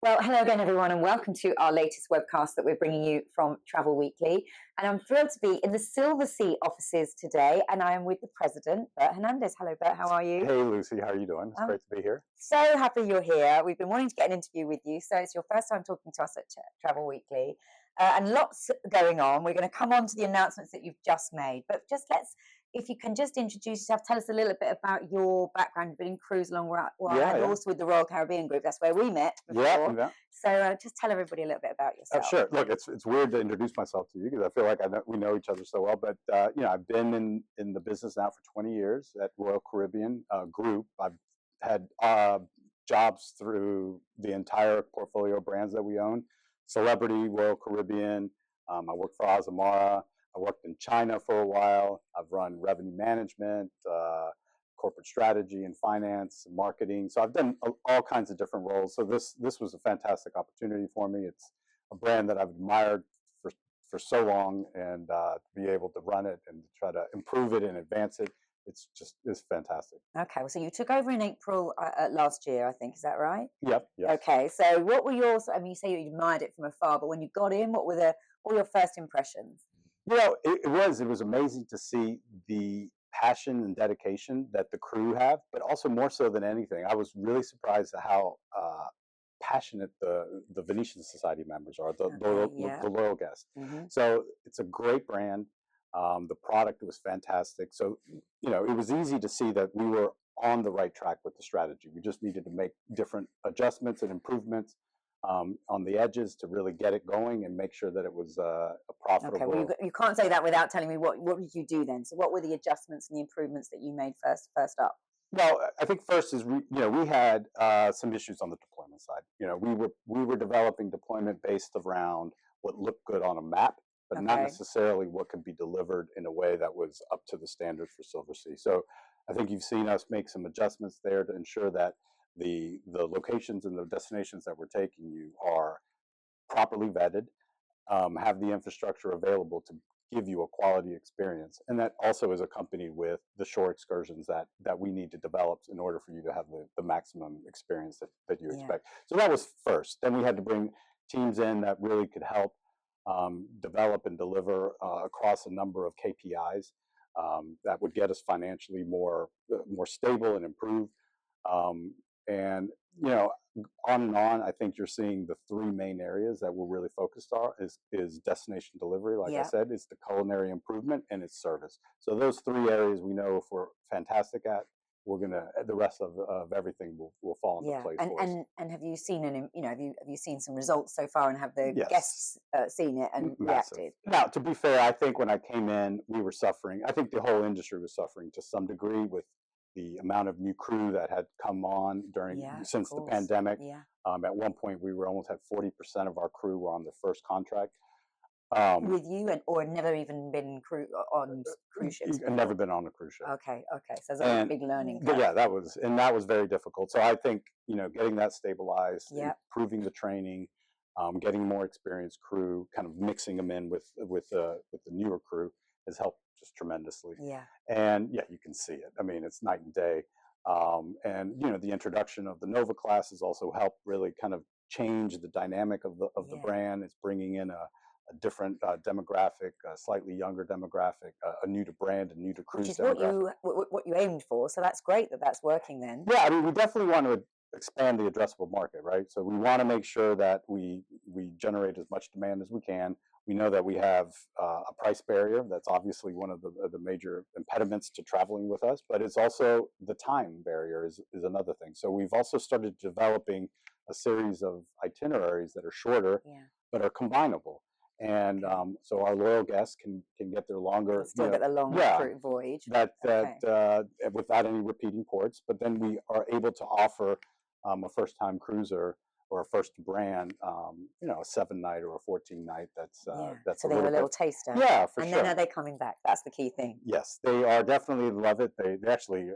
Well, hello again, everyone, and welcome to our latest webcast that we're bringing you from Travel Weekly. And I'm thrilled to be in the Silversea offices today, and I am with the president, Bert Hernandez. Hello, Bert. How are you? Hey, Lucy, how are you doing? It's Um, great to be here. so happy you're here. We've been wanting to get an interview with you, so it's your first time talking to us at Travel Weekly, and lots going on. We're going to come on to the announcements that you've just made, but if you can just introduce yourself, tell us a little bit about your background. You've been in cruise a long while, Yeah, and yeah. also with the Royal Caribbean Group. That's where we met Yeah, before. yeah. So just tell everybody a little bit about yourself. Sure. Look, it's weird to introduce myself to you because I feel like we know each other so well. But I've been in the business now for 20 years at Royal Caribbean Group. I've had jobs through the entire portfolio of brands that we own: Celebrity, Royal Caribbean. I worked for Azamara. I worked in China for a while. I've run revenue management, corporate strategy and finance, and marketing. So I've done all kinds of different roles. So this was a fantastic opportunity for me. It's a brand that I've admired for so long, and to be able to run it and try to improve it and advance it, it's fantastic. Okay, well, so you took over in April last year, I think. Is that right? Yep. Yes. Okay, so what were your? I mean, you say you admired it from afar, but when you got in, what were your first impressions? It was amazing to see the passion and dedication that the crew have, but also more so than anything, I was really surprised at how passionate the Venetian Society members are, Okay, yeah. the loyal guests. Hmm. So it's a great brand. The product was fantastic. So it was easy to see that we were on the right track with the strategy. We just needed to make different adjustments and improvements on the edges to really get it going and make sure that it was a Okay, well, profitable. you can't say that without telling me what did you do then? So what were the adjustments and the improvements that you made first up? Well, I think first is we had some issues on the deployment side. We were developing deployment based around what looked good on a map, but not Okay. necessarily what could be delivered in a way that was up to the standard for Silversea. So I think you've seen us make some adjustments there to ensure that the locations and the destinations that we're taking you are properly vetted, have the infrastructure available to give you a quality experience, and that also is accompanied with the shore excursions that we need to develop in order for you to have the maximum experience that you Yeah. expect. So that was first. Then we had to bring teams in that really could help develop and deliver across a number of KPIs that would get us financially more stable and improved. Um, and you know, on and on, I think you're seeing the three main areas that we're really focused on is destination delivery. Like I Yeah. said, it's the culinary improvement and it's service. So those three areas we know if we're fantastic at, we're gonna the rest of everything will fall into Yeah. place And for us. and have you seen have you seen some results so far, and have the Yes, guests seen it and massive. reacted? Now, to be fair, I think when I came in, we were suffering. I think the whole industry was suffering to some degree with the amount of new crew that had come on Yeah, of since the course. pandemic. Yeah. At one point, we were almost had 40% of our crew were on their first contract. Um, With you, or never even been on cruise ships I've never before? been on a cruise ship, Okay, okay. So there's a and big learning curve. yeah, that was very difficult. So I think getting that stabilized, Yeah, improving the training, getting more experienced crew, kind of mixing them in with the newer crew has helped just tremendously. yeah, And yeah, you can see it. I mean, it's night and day. And the introduction of the Nova class has also helped really kind of change the dynamic of the yeah. brand. It's bringing in a different demographic, a slightly younger demographic, a new to brand, a new to Which cruise is what demographic. you aimed for. So that's great that that's working then. Yeah, I mean, we definitely want to expand the addressable market, right? So we want to make sure that we generate as much demand as we can. We know that we have a price barrier. That's obviously one of the major impediments to traveling with us, but it's also the time barrier is another thing. So we've also started developing a series of itineraries that are shorter, Yeah. but are combinable. And Okay. so our loyal guests can get their Can longer, still get the long yeah, cruise voyage. that Okay. without any repeating ports. But then we are able to offer a first-time cruiser or a first brand, a 7 night or a 14 night. Yeah. That's So a they have little a little bit, taster. yeah, for And then sure. are they coming back? That's the key thing. Yes, they are definitely love it. They actually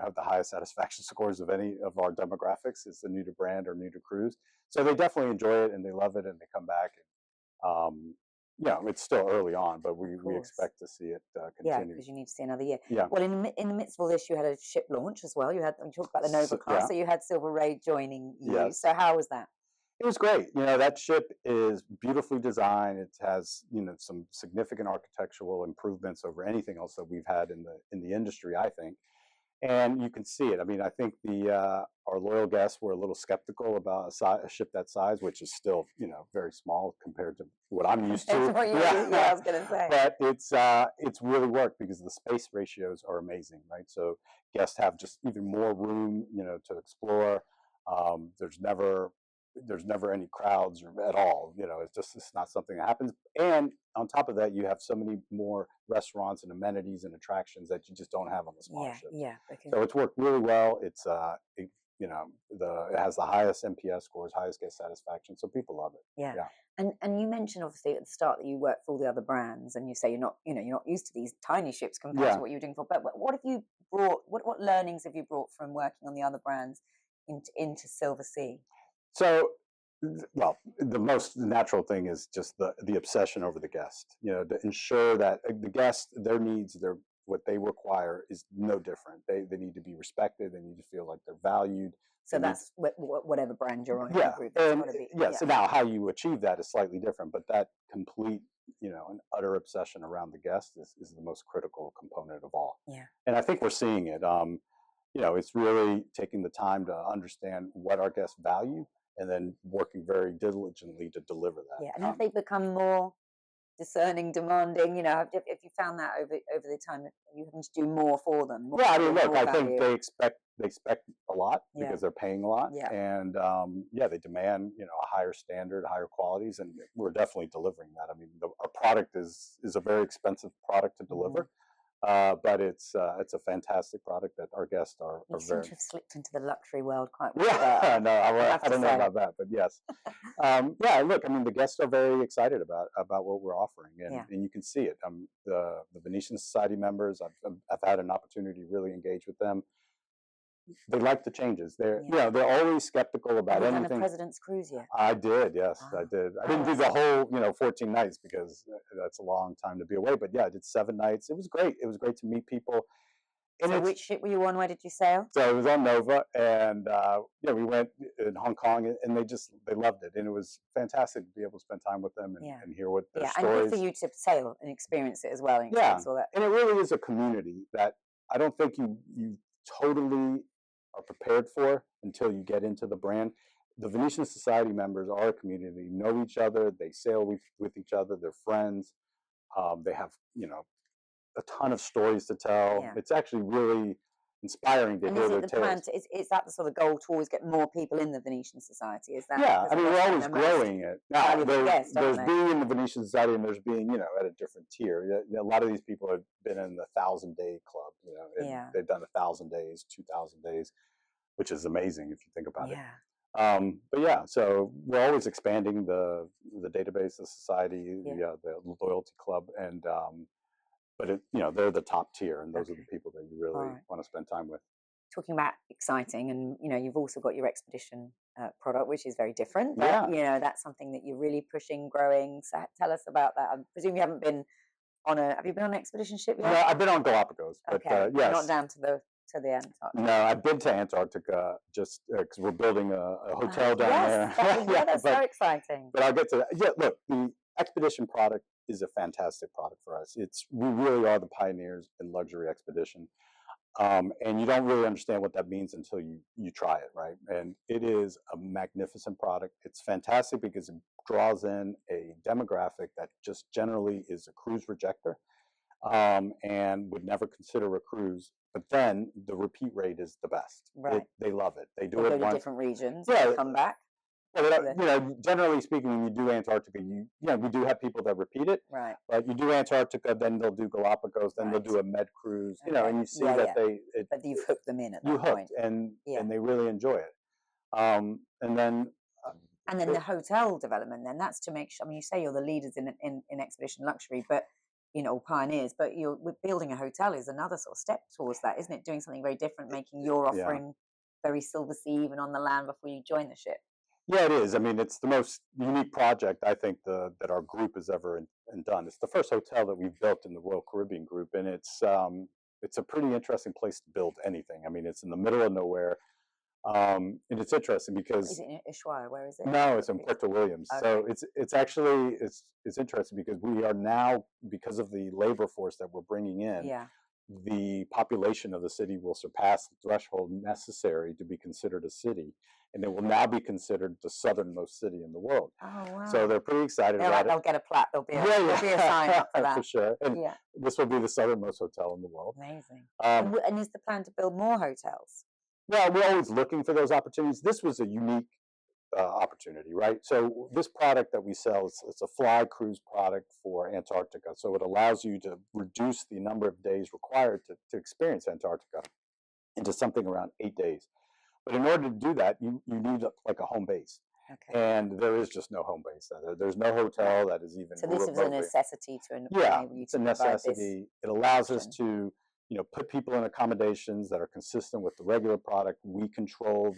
have the highest satisfaction scores of any of our demographics. It's the new to brand or new to cruise. So they definitely enjoy it and they love it and they come back. And, it's still early on, but Of we course. expect to see it Yeah, continue. because you need to see another year. Yeah. Well, in the midst of all this, you had a ship launch as well. You talked about the Nova class, Yeah. so you had Silver Ray joining you. Yes. So how was that? It was great. That ship is beautifully designed. It has, some significant architectural improvements over anything else that we've had in the industry, I think. And you can see it. I mean, I think the our loyal guests were a little skeptical about a ship that size, which is still, very small compared to what I'm used It's to. what yeah, I Yeah, was going to say. but it's really worked because the space ratios are amazing, right? So guests have just even more room, to explore. There's never any crowds or at all. It's not something that happens. And on top of that, you have so many more restaurants and amenities and attractions that you just don't have on the smaller Yeah, ships. yeah. Because So it's worked really well. It has the highest NPS scores, highest guest satisfaction. So people love it. yeah. Yeah. And you mentioned obviously at the start that you work for all the other brands, and you say you're not used to these tiny ships compared to Yeah. what you were doing for. But what have you brought? What learnings have you brought from working on the other brands into Silversea? So, well, the most natural thing is just the obsession over the guest. To ensure that the guest, their needs, what they require is no different. They need to be respected. They need to feel like they're valued. So that's whatever brand you're on in the Yeah, group. That's and got to be yeah. So now, how you achieve that is slightly different, but that complete, and utter obsession around the guest is the most critical component of all. yeah. And I think we're seeing it. It's really taking the time to understand what our guests value, and then working very diligently to deliver that. Yeah, and have they become more discerning, demanding? Have you found that over the time that you having to do more for them? More, Yeah, I mean, look, more I think value? they expect a lot Yeah, because they're paying a lot, yeah. and yeah, they demand a higher standard, higher qualities, and we're definitely delivering that. I mean, our product is a very expensive product to Mhm. deliver, but it's a fantastic product that our guests You are seem very. to have slipped into the luxury world quite well Yeah, there. no, I have I to don't know say. about that, but yes. Yeah, look, I mean, the guests are very excited about what we're offering, and Yeah, and you can see it. The Venetian Society members, I've had an opportunity to really engage with them. They like the changes. yeah. They're always skeptical Have about you done a anything. President's Cruise yet? I did, yes, I Ah, did. I how didn't do was the it? whole, 14 nights because that's a long time to be away. But yeah, I did 7 nights. It was great. It was great to meet people, and So it's which ship were you on? Where did you sail? so it was on Nova, and yeah, we went in Hong Kong, and they loved it, and it was fantastic to be able to spend time with them Yeah, and hear what their yeah, and good for stories. you to sail and experience it as well, and Yeah, experience all that. and it really is a community that I don't think you totally are prepared for until you get into the brand. The Venetian Society members are a community, know each other, they sail with each other, they're friends. They have a ton of stories to tell. Yeah. It's actually really inspiring to And hear is it their the plan tales. to is that the sort of goal to always get more people in the Venetian Society? Is that Yeah, because I I mean, guess we're they're always the most growing it. Now, valuable guests, aren't there's they? being in the Venetian Society, and there's being, at a different tier. A lot of these people have been in the 1,000 day club, and Yeah, they've done 1,000 days, 2,000 days, which is amazing if you think about it. yeah. But yeah, so we're always expanding the database, the society, Yeah. the loyalty club, and but they're the top tier, and those are the Okay. people that you All really right. want to spend time with. Talking about exciting, and you've also got your expedition product, which is very different. But Yeah, that's something that you're really pushing, growing. So tell us about that. I presume you haven't been on a. Have you been on an expedition ship no, yet? I've been on Galapagos, but Okay, but not yes. down to the No, Antarctica. I've been to Antarctica just because we're building a hotel down Yes, there. yeah, Yeah, that's so exciting. but I'll get to that. Yeah, look, the expedition product is a fantastic product for us. We really are the pioneers in luxury expedition, and you don't really understand what that means until you try it, right? And it is a magnificent product. It's fantastic because it draws in a demographic that just generally is a cruise rejecter, and would never consider a cruise. But then the repeat rate is the best. Right. They love it. They They do go it to once. different regions. Yeah. They come back. Well, Do generally speaking, when you do Antarctica, we do have people that repeat it, Right. but you do Antarctica, then they'll do Galapagos, then they'll Right. do a med cruise, Okay. and you see Yeah, that yeah. it But you've hooked them in at you that hooked, point. and Yeah. they really enjoy it. And then um, And then it- the hotel development, then that's to make sure. I mean, you say you're the leaders in expedition luxury, but pioneers. But you're with building a hotel is another sort of step towards that, isn't it? Doing something very different, making your yeah. offering very Silversea even on the land before you join the ship. Yeah, it is. I mean, it's the most unique project I think that our group has ever done. It's the first hotel that we've built in the Royal Caribbean Group, and it's a pretty interesting place to build anything. I mean, it's in the middle of nowhere. And it's interesting Is because it in Ushuaia? Where is it? no, it's in Puerto Williams. So Okay. it's actually it's interesting because we are now, because of the labor force that we're bringing in, Yeah. the population of the city will surpass the threshold necessary to be considered a city, and it will now be considered the southernmost city in the world. Oh So wow. they're pretty excited They're about like, it. they'll get a plaque. Yeah, There'll be a sign up for for that. sure. And Yeah. this will be the southernmost hotel in the world. Amazing. Um, And is the plan to build more hotels? well, we're always looking for those opportunities. This was a unique opportunity, right? So this product that we sell, it's a fly cruise product for Antarctica. So it allows you to reduce the number of days required to experience Antarctica into something around 8 days. But in order to do that, you need like a home base. Okay. And there is just no home base. There's no hotel that is even So this was a remotely. necessity to Yeah, enable you it's to a provide this necessity. It allows us option. to, put people in accommodations that are consistent with the regular product. We control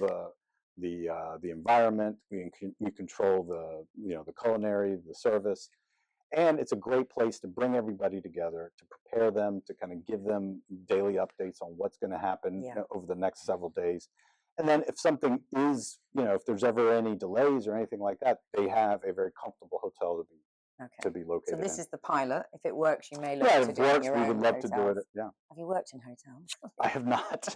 the environment. We control the culinary, the service, and it's a great place to bring everybody together, to prepare them, to kind of give them daily updates on what's going to happen Yeah. over the next several days. And then if something is, if there's ever any delays or anything like that, they have a very comfortable hotel to Okay. be So located this in. is the pilot. If it works, you may look Yeah, to if it doing works, your we own would love to do it. hotels. Yeah, Have you worked in hotels? I have not.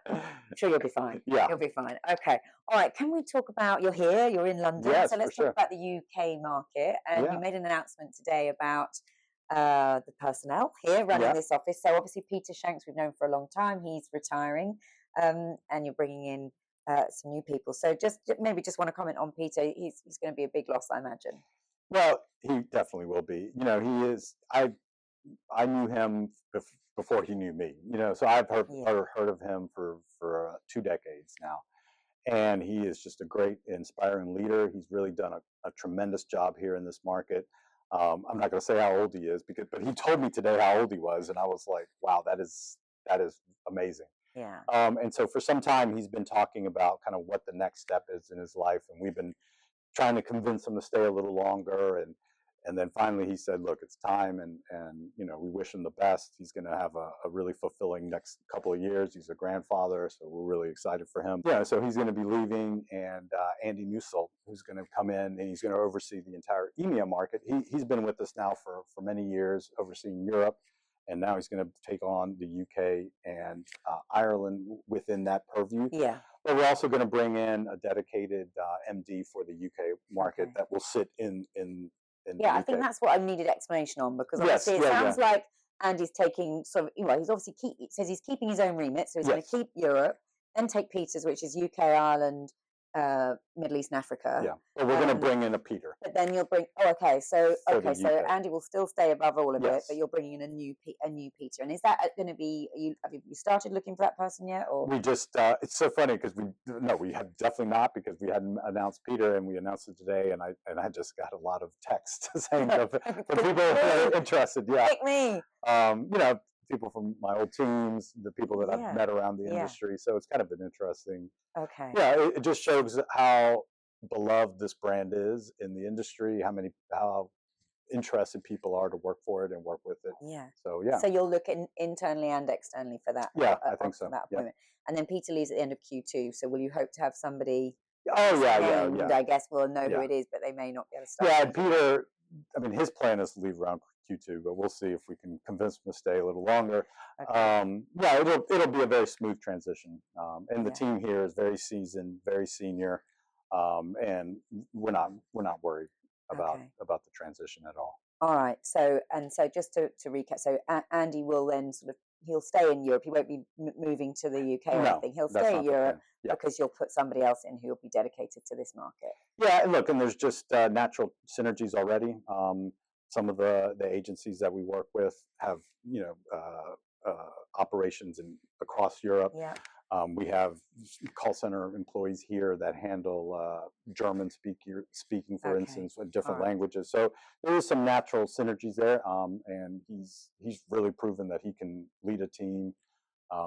I'm sure you'll be fine. Yeah. You'll be fine. Okay. All right. Can we talk about, you're here, you're in London. Yes, So for let's talk sure. about the UK market. And Yeah. you made an announcement today about the personnel here running Yeah. this office. So obviously Peter Shanks, we've known for a long time. He's retiring, and you're bringing in some new people. So maybe just want to comment on Peter. He's going to be a big loss, I imagine. Well, he definitely will be. He is. I knew him before he knew me. So I've heard of him for 2 decades now, and he is just a great, inspiring leader. He's really done a tremendous job here in this market. I'm not going to say how old he is but he told me today how old he was, and I was like, wow, that is amazing. Yeah. And so for some time, he's been talking about kind of what the next step is in his life, and we've been trying to convince him to stay a little longer. And then finally he said, look, it's time. And we wish him the best. He's going to have a really fulfilling next couple of years. He's a grandfather, so we're really excited for him. Yeah, so he's going to be leaving, and Andy Newsalt, who's going to come in, and he's going to oversee the entire EMEA market. He's been with us now for many years, overseeing Europe, and now he's going to take on the UK and Ireland within that purview. Yeah. But we're also going to bring in a dedicated MD for the UK market that will sit in the I UK. think that's what I needed explanation on, because Yes, obviously it yeah, sounds like Andy's taking sort of, he's obviously it says he's keeping his own remit, so he's going to keep Europe, then take Peter's, which is UK, Ireland, Middle East and Africa. Yeah, but we're going to bring in a Peter. But then you'll bring. Oh, okay. So UK. Andy will still stay above all of it, Yes. but you're bringing in a new Peter. And is that going to be? Have you started looking for that person yet? Or We just it's so funny because we have definitely not, because we hadn't announced Peter, and we announced it today, and I just got a lot of text saying from people that are interested. Yeah, pick me. People from my old teams, the people that I've met around the industry. So it's kind of been interesting. Okay. Yeah, it just shows how beloved this brand is in the industry, how interested people are to work for it and work with it. Yeah. So yeah. So you'll look internally and externally for that. Yeah, I think so. For that Yeah. appointment. And then Peter leaves at the end of Q2. So will you hope to have somebody? Oh yeah. I guess we'll know who it is, but they may not be able to start. Yeah, and Peter, I mean, his plan is to leave around Q2, but we'll see if we can convince him to stay a little longer. Okay. Yeah, it'll be a very smooth transition, and the team here is very seasoned, very senior, and we're not worried about the transition at all. All right. So just to recap, so Andy will then he'll stay in Europe. He won't be moving to the UK or anything. He'll stay in Europe because you'll put somebody else in who will be dedicated to this market. Yeah, and look, and there's just natural synergies already. Some of the agencies that we work with have operations across Europe. Yeah. We have call center employees here that handle German speaking, for instance, different languages. So there is some natural synergies there, and he's really proven that he can lead a team.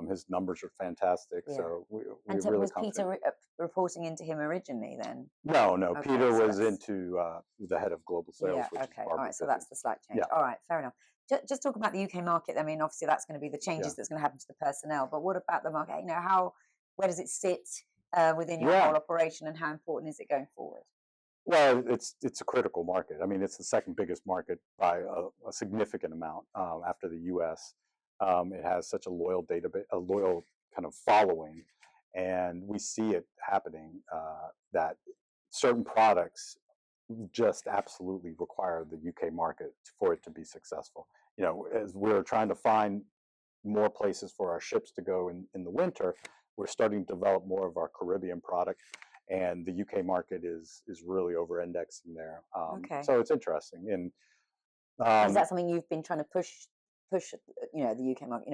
His numbers are fantastic, so we're really was confident. Peter reporting into him originally then? No, Okay, Peter was into the head of global sales. Yeah, which is all right, so that's the slight change. Yeah. All right, fair enough. Just talk about the UK market. I mean, obviously that's going to be the changes that's going to happen to the personnel, but what about the market? Where does it sit within your Yeah. whole operation, and how important is it going forward? Well, it's a critical market. I mean, it's the second biggest market by a significant amount after the U.S. It has such a loyal database, a loyal kind of following, and we see it happening that certain products just absolutely require the UK market for it to be successful. You know, as we're trying to find more places for our ships to go in the winter, we're starting to develop more of our Caribbean product, and the UK market is really over indexing there. Okay. So it's interesting, and Is um, that something you've been trying to push, the UK market,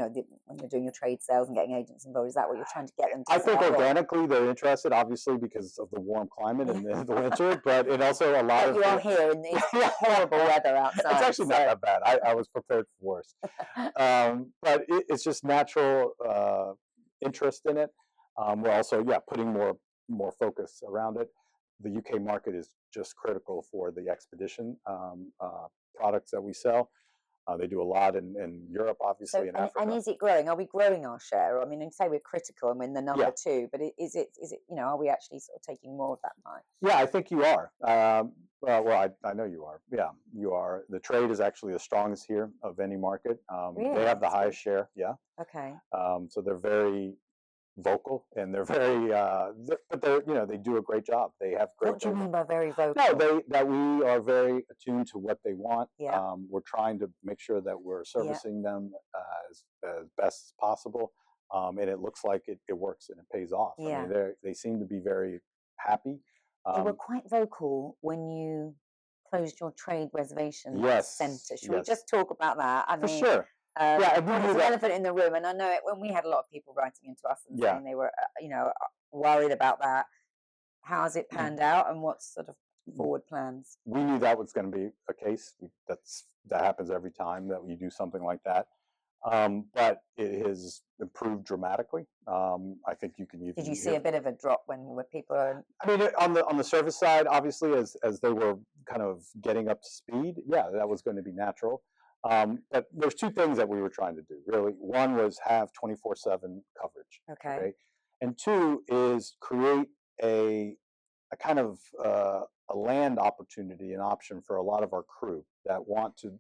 when you're doing your trade sales and getting agents involved, is that what you're trying to get them to I think sell? Or organically they're interested, obviously because of the warm climate in the winter, but it also a lot but of you are here in this horrible weather outside. it's actually not So that bad. I was prepared for worse. But it's just natural interest in it. We're also, yeah, putting more focus around it. The UK market is just critical for the expedition products that we sell. They do a lot in Europe, so obviously, in and Africa. is it growing? Are we growing our share? I mean, and say we're critical and we're in the Yeah, number two, but is it are we actually sort of taking more of that pie? yeah, I think you are. Well, I know you are. Yeah, you are. The trade is actually the strongest here of any market. They Really? have the That's good. highest share. Yeah. Okay. So they're very vocal, and they're very but they're, they do a great job. They have great What do you data. mean by very vocal? No, they that we are very attuned to what they want. Yeah. We're trying to make sure that we're Yeah. servicing them as best as possible, and it looks like it works and it pays off. I Yeah. mean, they seem to be very happy. You were um, quite vocal when you closed your trade reservation yes, centre. Should we yes, just talk about that? I for mean, sure. Yeah, and we God, knew it's an that. elephant in the room, and I know it when we had a lot of people writing into us and Yeah. saying they were, worried about that. How's it panned out, and what's sort of forward plans? We knew that was going to be a case. That happens every time that you do something like that. But it has improved dramatically. I think you can Did even you see hear. a bit of a drop when people are? I mean, on the service side, obviously, as they were kind of getting up to speed, yeah, that was going to be natural. But there's two things that we were trying to do. Really, one was have 24/7 coverage. Okay. Okay, and two is create a kind of a land opportunity, an option for a lot of our crew that want to,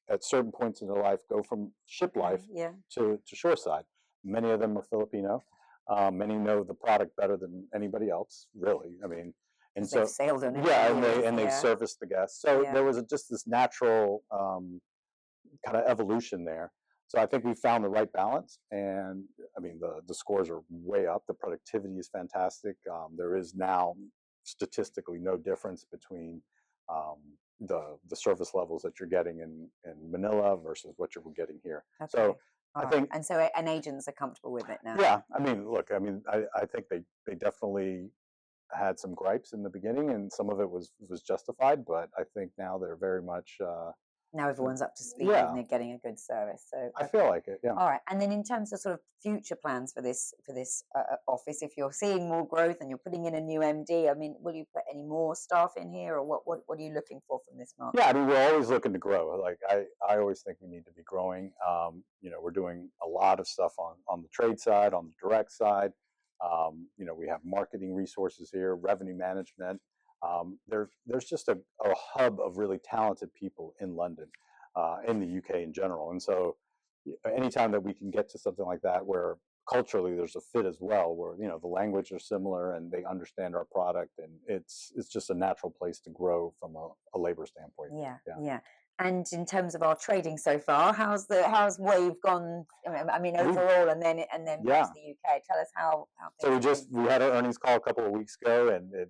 at certain points in their life, go from ship life Yeah. to shoreside. Many of them are Filipino. Many know the product better than anybody else, really. I mean, and Because they've so sailed on it yeah, for and years. they've Yeah. serviced the guests. So Yeah. there was just this natural kind of evolution there. So I think we found the right balance, and I mean the scores are way up. The productivity is fantastic. There is now statistically no difference between um, the service levels that you're getting in Manila versus what you're getting here. Okay. So All I right. think, And so, and agents are comfortable with it now. yeah, I mean, look, I mean, I think they definitely had some gripes in the beginning, and some of it was justified, but I think now they're very much Now everyone's up to speed yeah. and they're getting a good service. So I feel okay. like it. Yeah. All right. And then in terms of sort of future plans for this office, if you're seeing more growth and you're putting in a new MD, I mean, will you put any more staff in here, or what are you looking for from this market? Yeah, I mean, we're always looking to grow. Like I always think we need to be growing. We're doing a lot of stuff on the trade side, on the direct side. We have marketing resources here, revenue management. There's just a hub of really talented people in London, in the UK in general. And so, anytime that we can get to something like that, where culturally there's a fit as well, where the language are similar and they understand our product, and it's just a natural place to grow from a labor standpoint. Yeah, Yeah. yeah. And in terms of our trading so far, how's Wave gone? I mean, We overall, and then perhaps Yeah. the UK. Tell us how So things have been. we had our earnings call a couple of weeks ago, and it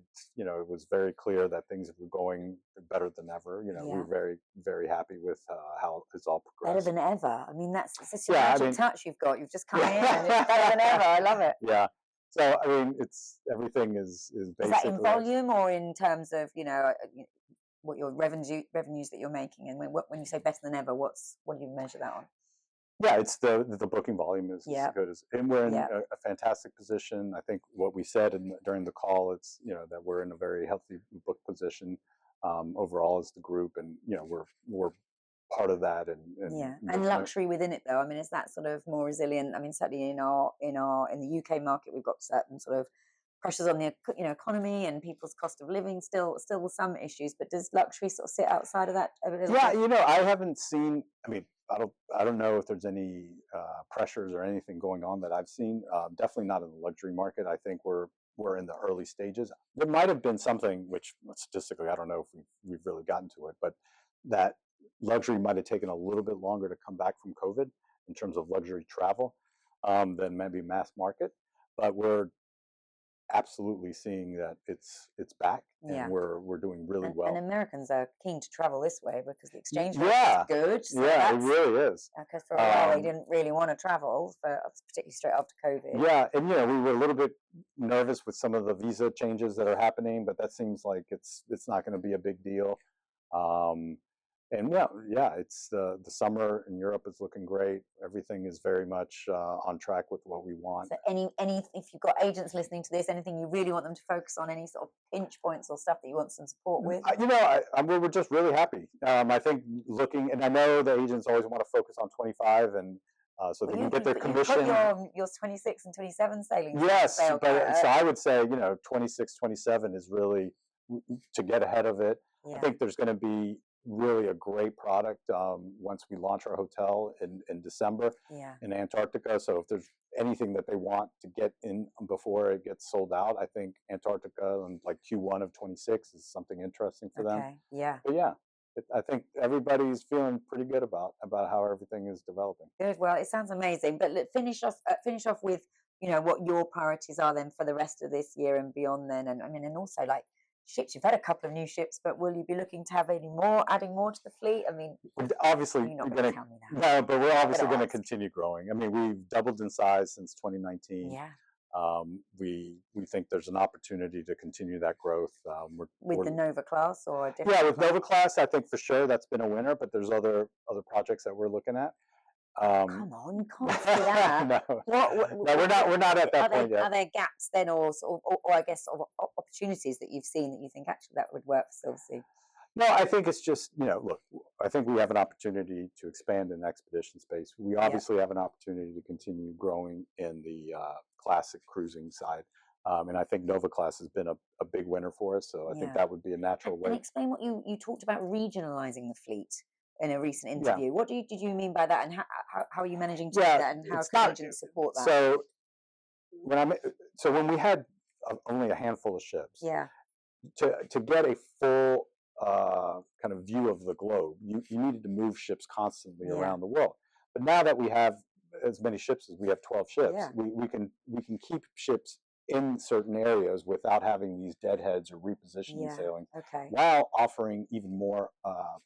was very clear that things were going better than ever. We Yeah. were very, very happy with how it's all Better progressed. than ever. I mean, that's such a Yeah, I magic mean, touch you've got. You've just come in and it's better than ever. I love it. yeah. So I mean, it's everything is Is that in basically volume or in terms of what your revenues that you're making? And when you say better than ever, what do you measure that on? yeah, it's the booking volume is Yeah. as good as, and we're in Yeah. a fantastic position. I think what we said during the call, it's that we're in a very healthy book position overall as the group, and we're part of that, and Yeah, and luxury within it, though. I mean, is that sort of more resilient? I mean, certainly in the UK market, we've got certain sort of pressures on the economy and people's cost of living, still some issues. But does luxury sort of sit outside of that a little Yeah, bit? I haven't seen. I mean, I don't know if there's any pressures or anything going on that I've seen. Definitely not in the luxury market. I think we're in the early stages. There might have been something which statistically I don't know if we've really gotten to it, but that luxury might have taken a little bit longer to come back from COVID in terms of luxury travel than maybe mass market. But we're absolutely seeing that it's back, and Yeah. we're doing really And well. Americans are keen to travel this way because the exchange rate is Yeah, good. So yeah, it that's really is. because for a while they Um, didn't really want to travel, particularly straight after COVID. yeah, and we were a little bit nervous with some of the visa changes that are happening, but that seems like it's not going to be a big deal. Um, and yeah, it's the summer in Europe is looking great. Everything is very much on track with what we want. So any if you've got agents listening to this, anything you really want them to focus on, any sort of pinch points or stuff that you want some support with? We were just really happy. I think looking, and I know the agents always want to focus on 25, and so they Well, can get their you've got commission. your 26 and 27 sailings Yes, sailed but so quite. I would say 26, 27 is really to get ahead of it. I Yeah, think there's going to be really a great product once we launch our hotel in December yeah. in Antarctica. So if there's anything that they want to get in before it gets sold out, I think Antarctica and like Q1 of 26 is something interesting for them. Okay, yeah. But yeah, I think everybody's feeling pretty good about how everything is developing. Good. Well, it sounds amazing. But finish off with what your priorities are then for the rest of this year and beyond. Then, and I mean, and also like ships. You've had a couple of new ships, but will you be looking to have any more, adding more to the fleet? I mean, We're obviously you're not going going to to tell me that. no, but we're I'm obviously going to going to ask. continue growing. I mean, we've doubled in size since 2019. Yeah, We think there's an opportunity to continue that growth. with the Nova class or a Yeah, different with class? Nova Class, I think for sure that's been a winner. But there's other projects that we're looking at. Come on, you can't say that. No, no, we're not at Are that there point yet. gaps then, or I guess sort of opportunities that you've seen that you think actually that would work for Silversea? No, I think it's just, look, I think we have an opportunity to expand in the expedition space. We Yeah. obviously have an opportunity to continue growing in the classic cruising side. And I think Nova Class has been a big winner for us. So I think Yeah. that would be a natural And way. explain what you talked about regionalizing the fleet in a recent Yeah. interview. What did you mean by that, and how are you managing to do Yeah. that, and how It's can not, agents support that? so when we had only a handful of ships, Yeah, to get a full kind of view of the globe, you needed to move ships constantly yeah, around the world. But now that we have as many ships as we have 12 ships, yeah. we can keep ships in certain areas without having these deadheads or repositioning Yeah. sailing, Okay. while offering even more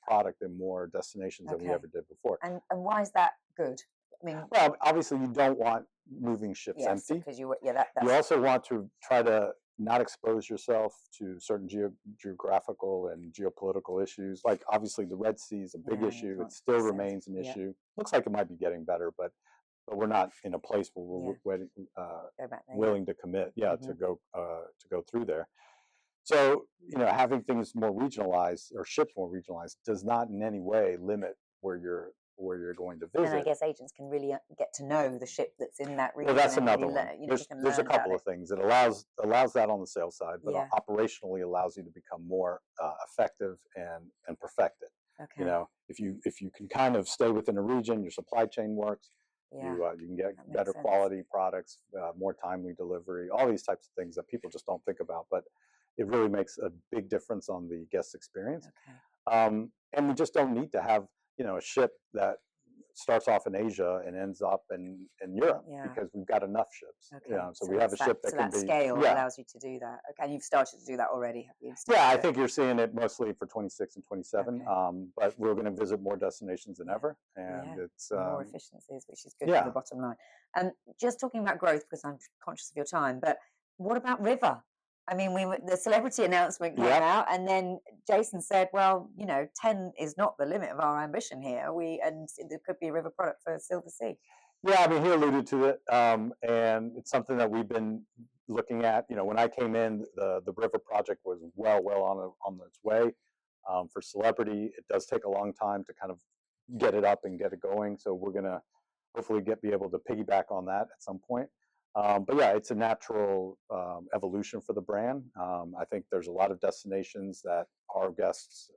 product and more destinations than we Okay. ever did before. And why is that good? I mean, Well, obviously you don't want moving ships yes, empty. because you You that's also want to try to not expose yourself to certain geographical and geopolitical issues. Like obviously the Red Sea is a big yeah, you issue. It can't still sail. remains an Yeah, issue. Looks like it might be getting better, but we're not in a place where we're yeah. Go back there. willing to commit, yeah, Mhm. to go through there. So having things more regionalized or ships more regionalized does not in any way limit where you're going to And I visit. guess agents can really get to know the ship that's in that Well, region that's and another really one. they There's can there's a learn about couple it. of things. It allows that on the sales side, but Yeah. operationally allows you to become more effective and perfected. Okay. If you can kind of stay within a region, your supply chain works. Yeah. You can get That makes better sense. quality products, more timely delivery, all these types of things that people just don't think about, but it really makes a big difference on the guest experience. Okay. And we just don't need to have a ship that starts off in Asia and ends up in Europe, Yeah. because we've got enough ships. Okay. So we have a ship that so can that be scale yeah. allows you to do that. Okay. And you've started to do that already, have you? Yeah, I Started to- think you're seeing it mostly for 26 and 27. Okay. But we're going to visit more destinations than Yeah. ever, and Yeah. it's More efficiencies, which is good for yeah. the bottom line. And just talking about growth, because I'm conscious of your time, but what about River? I mean, the celebrity announcement came Yep. out, and then Jason said, "Well, 10 is not the limit of our ambition here. And there could be a River product for Silversea." Yeah, I mean, he alluded to it, and it's something that we've been looking at. When I came in, the River project was well on its way. For Celebrity, it does take a long time to kind of get it up and get it going. So we're gonna hopefully be able to piggyback on that at some point. But yeah, it's a natural evolution for the brand. I think there's a lot of destinations that our guests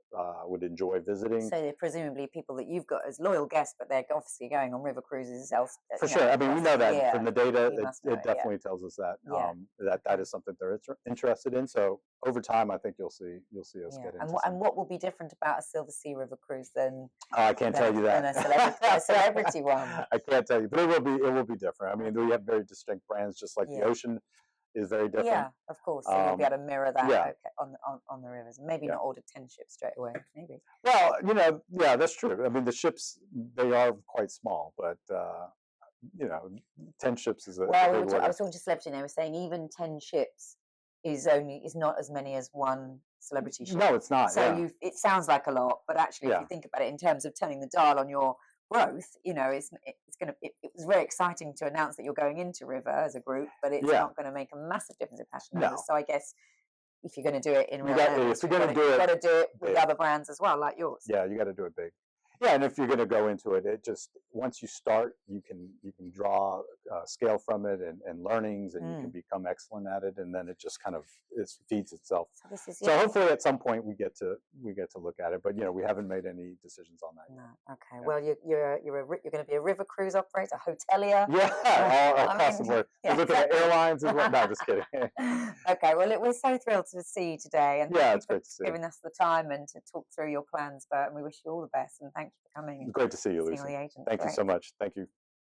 would enjoy visiting. So they're presumably people that you've got as loyal guests, but they're obviously going on river cruises else, For sure. I mean, we across know the that year. from the data. You It, must know it it, yeah. definitely tells us that Yeah. that Okay. is something they're interested in. So over time, I think you'll see us Yeah. get And into what some. will be different about a Silversea river cruise than Oh, I can't tell you than that. a celebrity one? I can't tell you, but it will be different. I mean, we Okay. have very distinct brands, just like the Yeah. ocean is very different. Yeah, of course. So you'll be able to mirror that, Yeah, okay, on the rivers. Maybe yeah. not order 10 ships straight away. Maybe. Well, yeah, that's true. I mean, the ships, they are quite small, but 10 ships is a Well, big I order. was talking to celebrity, and they were saying even 10 ships is not as many as one celebrity ship. No, it's not. So Yeah, it sounds like a lot, but actually, if yeah, you think about it in terms of turning the dial on your growth, it was very exciting to announce that you're going into River as a group, but it's yeah. not going to make a massive difference in passenger numbers. No, So I guess if you're going to do it in you real got earnest, if you're gonna do you've got it to do it with big. other brands as well, like yours. Yeah, you got to do it big. Yeah, and if you're going to go into it, it just once you start, you can draw scale from it and learnings, and you can become excellent at it, and then it just kind of it feeds itself. So this is So hopefully, at some point, we get to look at it, but we haven't made any decisions on that yet. No, okay. Yeah. Well, you're going to be a river cruise operator, hotelier. Yeah, all I across the mean, board. yeah, We're looking at exactly. airlines as well. No, just kidding. Okay, well, we're so thrilled to see you today, and thank Yeah, you it's for great to see you. giving us the time and to talk through your plans, Bert, and we wish you all the best, and thank you for coming and Great to see you, seeing all Lucy. the agents. Thank you Great. so much. Thank you.